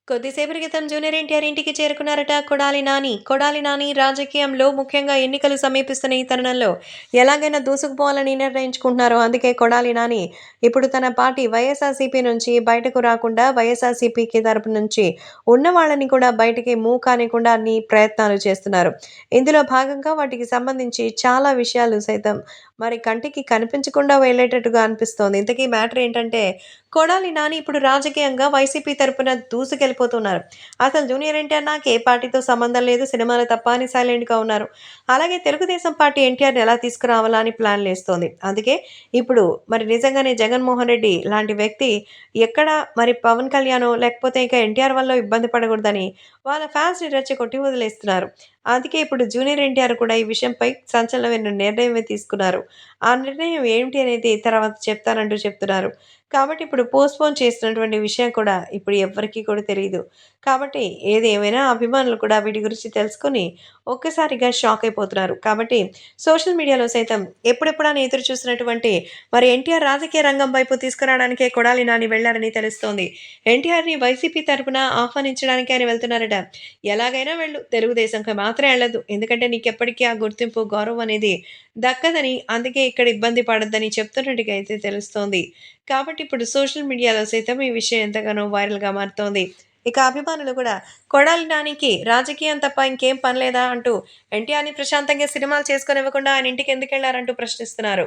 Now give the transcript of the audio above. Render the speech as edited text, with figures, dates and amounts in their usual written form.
కొద్దిసేపటి క్రితం జూనియర్ ఎన్టీఆర్ ఇంటికి చేరుకున్నారట కొడాలి నాని. కొడాలి నాని రాజకీయంలో ముఖ్యంగా ఎన్నికలు సమీపిస్తున్న ఈ తరుణంలో ఎలాగైనా దూసుకుపోవాలని నిర్ణయించుకుంటున్నారు. అందుకే కొడాలి నాని ఇప్పుడు తన పార్టీ వైఎస్ఆర్సీపీ నుంచి బయటకు రాకుండా వైఎస్ఆర్సీపీకి తరపు నుంచి ఉన్న వాళ్ళని కూడా బయటికి మూవ్ కానికుండా అన్ని ప్రయత్నాలు చేస్తున్నారు. ఇందులో భాగంగా వాటికి సంబంధించి చాలా విషయాలు సైతం మరి కంటికి కనిపించకుండా వెళ్ళేటట్టుగా అనిపిస్తోంది. ఇంతకీ మ్యాటర్ ఏంటంటే కొడాలి నాని ఇప్పుడు రాజకీయంగా వైసీపీ తరపున దూసుకెళ్ళిపోతున్నారు. అసలు జూనియర్ ఎన్టీఆర్ నాకు ఏ పార్టీతో సంబంధం లేదు. సినిమాలు తప్ప అని సైలెంట్‌గా ఉన్నారు. అలాగే తెలుగుదేశం పార్టీ ఎన్టీఆర్‌ని ఎలా తీసుకురావాలా అని ప్లాన్‌లేస్తోంది. అందుకే ఇప్పుడు మరి నిజంగానే జగన్మోహన్ రెడ్డి లాంటి వ్యక్తి ఎక్కడ మరి పవన్ కళ్యాణో లేకపోతే ఇక ఎన్టీఆర్ వల్ల ఇబ్బంది పడకూడదని వాళ్ళ ఫ్యాన్స్‌ని రెచ్చగొట్టి వదిలేస్తున్నారు. అందుకే ఇప్పుడు జూనియర్ ఎన్టీఆర్ కూడా ఈ విషయంపై సంచలనమైన నిర్ణయమే తీసుకున్నారు. ఆ నిర్ణయం ఏమిటి అనేది తర్వాత చెప్తానంటూ చెప్తున్నారు. కాబట్టి ఇప్పుడు పోస్ట్‌పోన్ చేసినటువంటి విషయం కూడా ఇప్పుడు ఎవ్వరికీ కూడా తెలీదు. కాబట్టి ఏది ఏమైనా అభిమానులు కూడా వీటి గురించి తెలుసుకొని ఒక్కసారిగా షాక్ అయిపోతున్నారు. కాబట్టి సోషల్ మీడియాలో సైతం ఎప్పుడెప్పుడా అని ఎదురు చూసినటువంటి మరి ఎన్టీఆర్ రాజకీయ రంగం వైపు తీసుకురావడానికే కొడాలి నాని వెళ్లారని తెలుస్తోంది. ఎన్టీఆర్‌ని వైసీపీ తరపున ఆహ్వానించడానికి ఆయన వెళ్తున్నారట. ఎలాగైనా వెళ్ళు, తెలుగుదేశంకి మాత్రం ఎళ్ళొద్దు. ఎందుకంటే నీకెప్పటికీ ఆ గుర్తింపు, గౌరవం అనేది దక్కదని, అందుకే ఇక్కడ ఇబ్బంది పడొద్దని చెప్తున్నట్టుగా అయితే తెలుస్తోంది. కాబట్టి ఇప్పుడు సోషల్ మీడియాలో సైతం ఈ విషయం ఎంతగానో వైరల్‌గా మారుతోంది. ఇక అభిమానులు కూడా కొడాలి నానికి రాజకీయం తప్ప ఇంకేం పని లేదా అంటూ ఎన్టీఆర్‌ని ప్రశాంతంగా సినిమాలు చేసుకోనివ్వకుండా ఆయన ఇంటికి ఎందుకెళ్లారంటూ ప్రశ్నిస్తున్నారు.